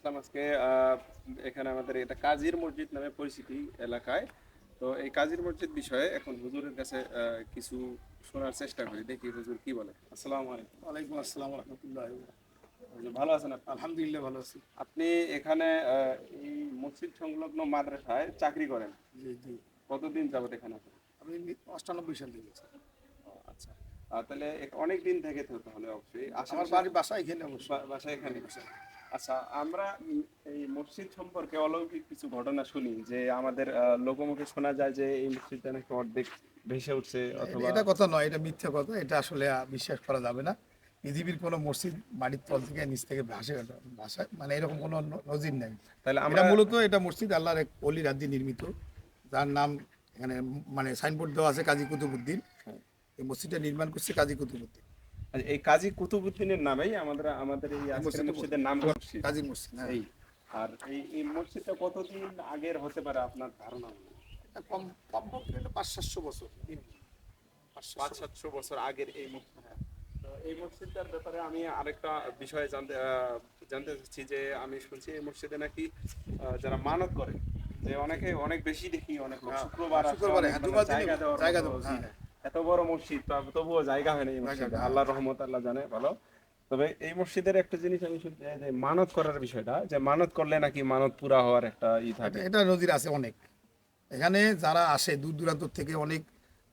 আসলাম আজকে এখানে আমাদের এটা কাজীর মসজিদ নামে পরিচিতি এলাকায়। তো এই কাজীর মসজিদ বিষয়ে এখন হুজুরের কাছে কিছু শোনার চেষ্টা করি, দেখি হুজুর কি বলে। আসসালামু আলাইকুম। ওয়ালাইকুম আসসালাম রহমতুল্লাহ। হুজুর ভালো আছেন আপনি? আলহামদুলিল্লাহ ভালো আছি। আপনি এখানে এই মসজিদ সংলগ্ন মাদ্রাসায় চাকরি করেন, জি জি। কতদিন যাবত এখানে আছেন? আমি 98 সাল থেকে গেছি। ও, আচ্ছা। তাহলে অনেক দিন থেকে তো তাহলে অবশ্যই আমার আশেপাশে বাড়ির বাসা এখানে অবশ্য। বাসা এখানে। আচ্ছা, আমরা এই মসজিদ সম্পর্কে অলৌকিক কিছু ঘটনা শুনি, যে আমাদের লোকমুখে শোনা যায় যে এই মসজিদটা নাকি অর্ধেক ভেসে উঠছে, অথবা এটা কথা নয়, এটা মিথ্যা কথা। এটা আসলে বিশ্বাস করা যাবে না। পৃথিবীর কোনো মসজিদ মাটির তল থেকে নিচ থেকে ভাসে মানে এরকম কোনো নজির নেই। তাহলে এটা আমরা মূলত এটা মসজিদ আল্লাহর এক অলির হাত দিয়ে নির্মিত, যার নাম এখানে মানে সাইনবোর্ড দেওয়া আছে কাজী কুতুবুদ্দিন। এই মসজিদটা নির্মাণ করছে কাজী কুতুবুদ্দিন। আচ্ছা, এই কাজী কুতুবউদ্দিনের নামেই আমাদের আমাদের এই এই আজকের মসজিদটা মসজিদের নাম মসজিদ। কাজী মসজিদ, হ্যাঁ। এই আর এই মসজিদটা কতদিন আগের হতে পারে আপনার ধারণা? এটা কমপক্ষে এটা 500-700 বছর। 500-700 বছর আগের এই মসজিদ। হ্যাঁ। তো এই মসজিদটার ব্যাপারে আমি আরেকটা বিষয় জানতে চাচ্ছি, যে আমি শুনছি এই মসজিদে নাকি যারা মানত করে, যে অনেকে অনেক বেশি দেখি, অনেক লোক শুক্রবার আসে, শুক্রবারে, অনেক হ্যাঁ, মানে জুমার দিনে জায়গা দেওয়ার জায়গা মতো। দেবো, জি, হ্যাঁ। এত বড় মসজিদ তবুও জায়গা হয় না এই জায়গা মসজিদে, না, হ্যাঁ। আল্লাহর রহমত, আল্লাহ জানে ভালো। তবে এই মসজিদের একটা জিনিস আমি শুনছি, যে মানত করার বিষয়টা, যে মানত করলে নাকি মানত পুরা হওয়ার একটা এটা থাকে। এটা নজির আছে অনেক। এখানে যারা আসে দূর দূরান্ত থেকে অনেক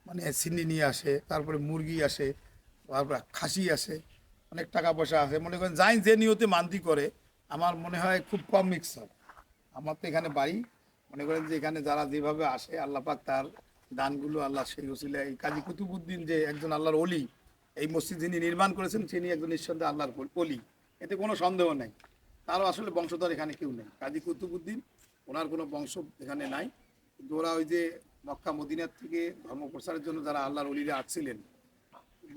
মানে সিন্নি নিয়ে আসে, তারপরে মুরগি আসে, তারপরে খাসি আসে, অনেক টাকা পয়সা আসে। মনে করেন যাই যে নিয়তে মান্তি করে, আমার মনে হয় খুব কম মিক্স হয়। আমার তো এখানে বাড়ি, মনে করেন যে এখানে যারা যেভাবে আসে আল্লাহ পাক তার দানগুলো আল্লাহ সেই ওসিলায় এই কাজী কুতুবুদ্দিন যে একজন আল্লাহর অলি, এই মসজিদ যিনি নির্মাণ করেছেন তিনি একজন নিঃসন্দেহে আল্লাহর অলি, এতে কোনো সন্দেহ নেই। তারও আসলে বংশধর এখানে কেউ নেই। কাজী কুতুবুদ্দিন ওনার কোনো বংশ এখানে নাই। কিন্তু ওরা ওই যে মক্কা মদিনার থেকে ধর্ম প্রচারের জন্য যারা আল্লাহর অলিরা আসছিলেন,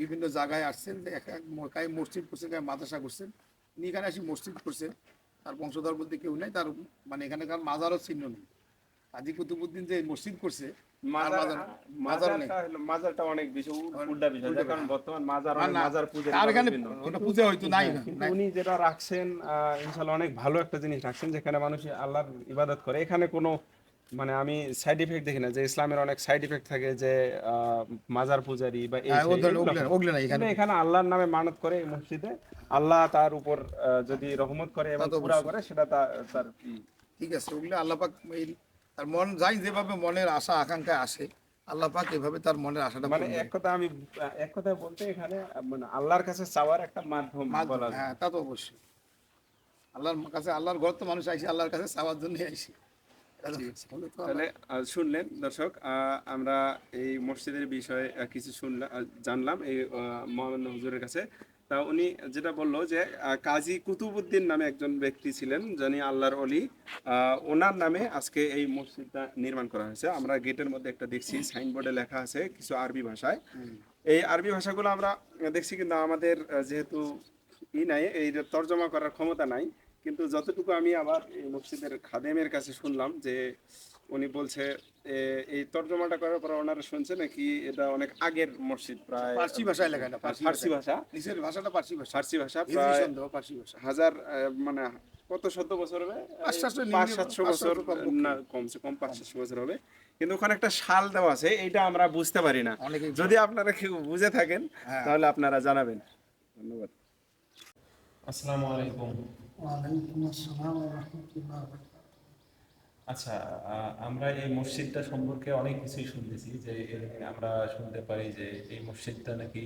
বিভিন্ন জায়গায় আসছেন, যে এক এক কায় মসজিদ করছেন, কায় মাদ্রাসা করছেন। উনি এখানে আসি মসজিদ করছেন। তার বংশধর বলতে কেউ নেই, তার মানে এখানকার মাজারও চিহ্ন নেই। কাজী কুতুবুদ্দিন যে মসজিদ করছে তার মাজার মাজারও নেই। মাজারটা অনেক বেশি উল্টা বিষয়, যার কারণ বর্তমান মাজার আর অনেক না, মাজার পূজারী তার মানুষ এখানে ভিন্ন, ওটা কিন্তু পূজা হয়তো নাই হ্যাঁ, না কিন্তু নাই। উনি যেটা রাখছেন ইনশাল্লাহ অনেক ভালো একটা জিনিস রাখছেন, যেখানে মানুষ আল্লাহর ইবাদত করে। এখানে কোনো মানে আমি সাইড ইফেক্ট দেখি না, যে ইসলামের অনেক সাইড ইফেক্ট থাকে, যে আহ, মাজার পূজারি বা এই হ্যাঁ, ও সেই ধরেন এগুলো ওগুলো হয়। ওগুলো নাই কিন্তু এখানে। এখানে আল্লাহর নামে মানত করে এই মসজিদে, আল্লাহ তার উপর যদি রহমত করে তা এবং তো পুরা অবশ্যই করে, সেটা তার ঠিক আছে। ওগুলো আল্লাহ পাক এই তার মন যাই যেভাবে মনের আশা আকাঙ্ক্ষা আসে, আল্লাহ পাক এভাবে তার মনের আশাটা মানে পূরণ করে। এক কথায় বলতে এখানে মানে আল্লাহর কাছে চাওয়ার একটা মাধ্যম মাধ্যম, বলা যায়। হ্যাঁ, তা তো অবশ্যই। আল্লাহর কাছে, আল্লাহর ঘর তো মানুষ আইসি আল্লাহর কাছে চাওয়ার জন্যই আইসি। এটা তো ঠিক আছে। হলে তো আল্লাহ। তাহলে শুনলেন দর্শক, আমরা এই মসজিদের বিষয়ে কিছু শুনলাম, জানলাম এই মহামান্য হুজুরের কাছে। তা উনি যেটা বললো, যে কাজী কুতুবউদ্দিন নামে একজন ব্যক্তি ছিলেন, যিনি আল্লাহর অলি। ওনার নামে আজকে এই মসজিদটা নির্মাণ করা হয়েছে। আমরা গেটের মধ্যে একটা দেখছি, সাইনবোর্ডে লেখা আছে কিছু আরবি ভাষায়। এই আরবি ভাষাগুলো আমরা দেখছি, কিন্তু আমাদের যেহেতু নাই, এই তর্জমা করার ক্ষমতা নাই। কিন্তু যতটুকু আমি আবার এই মসজিদের খাদেমের কাছে শুনলাম, যে উনি বলছে এই তর্জমাটা করার পর ওনারা শুনছে নাকি এটা অনেক আগের মসজিদ, প্রায় পার্সি ভাষায় লেখা, এটা পার্সি ফার্সি ভাষায়। ভাষা। নিচের ভাষাটা পার্সি ভাষা। ফার্সি ভাষা হিজরি প্রায় সন্দেহ পার্সি ভাষা। হাজার মানে কত শত বছর হবে, 500 500-700 বছর, 500 কমপক্ষে। না কমসে কম 500 বছর হবে। কিন্তু ওখানে একটা সাল দেওয়া আছে, এইটা আমরা বুঝতে পারি না। অনেকেই যদি আপনারা কেউ বুঝে থাকেন, হ্যাঁ। তাহলে আপনারা জানাবেন। ধন্যবাদ। আসসালামু আলাইকুম। ওয়ালাইকুম আসসালাম ওয়া রাহমাতুল্লাহ ওয়া বারাকাতুহু। আচ্ছা, আমরা এই মসজিদটা সম্পর্কে অনেক কিছুই শুনতেছি, যে আমরা শুনতে পারি যে এই মসজিদটা নাকি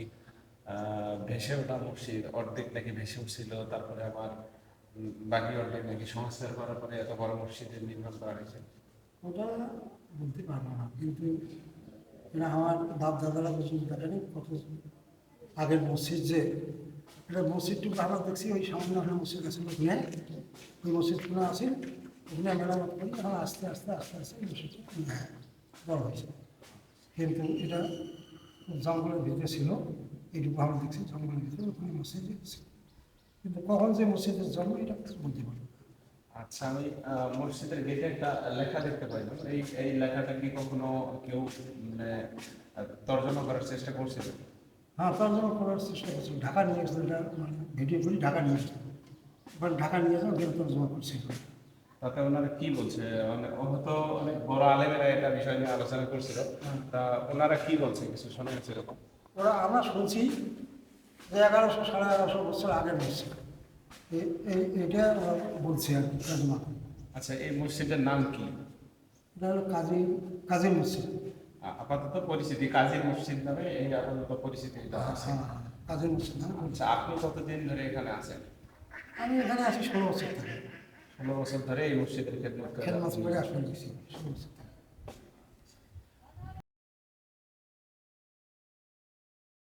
ভেসে ওঠা মসজিদ, অর্ধেক নাকি ভেসে উঠছিল, তারপরে আবার বাকি অর্ধেক নাকি সংস্কার করার পরে এত বড় মসজিদের নির্মাণ করা হয়েছে। ওটা বলতে পারবো না, কিন্তু এটা আমার বাপ দাদারা পর্যন্ত দেখেনি কত আগের মসজিদ। যে এটা মসজিদটুকু আমরা দেখছি, ওই সামনে একটা মসজিদ আছে ওখানে, ওই মসজিদগুলো আছে ওখানে মেরামত করি। এখন আস্তে আস্তে আস্তে আস্তে এই মসজিদটা বড় হয়েছে। কিন্তু এটা জঙ্গলের ভিতরে ছিল, এইটুকু আমরা দেখছি জঙ্গলের ভিতরে ওখানে মসজিদ ছিল। কিন্তু কখন যে মসজিদের জন্ম এটা বলতে পারবো না। আচ্ছা, আমি মসজিদের গেটে একটা লেখা দেখতে পাইলাম, এই লেখাটা কি কখনো কেউ মানে তর্জমা করার চেষ্টা করছিল? হ্যাঁ, তর্জমা করার চেষ্টা করছি, ঢাকা নিয়ে আসতো, এটা মানে ভিডিও করে ঢাকা নিয়ে আসতো। এবার ঢাকা নিয়ে যাও ওখানে তর্জমা করছে। তাতে ওনারা কি বলছে? ও হয়তো অনেক বড় আলেমেরা এটা বিষয় নিয়ে আলোচনা করছিল, তা ওনারা কি বলছে কিছু শোনা গেছে এরকম? ওরা আমরা শুনছি যে 1100 1150 বছর আগের মসজিদ, এটা ওরা বলছে আর কি তর্জমা করে। আচ্ছা, এই মসজিদের নাম কি? এটা হলো কাজী মসজিদ। আপাতত পরিচিতি কাজী মসজিদ নামে এই আপাতত পরিচিতি এটা আছে। হ্যাঁ, কাজী মসজিদ না। আচ্ছা, আপনি কতদিন ধরে এখানে আছেন? আমি এখানে আছি 16 বছর থেকে, 16 বছর ধরে এই মসজিদের খেদমত খেদমত করে আসলে গেছি 16 বছর থেকে।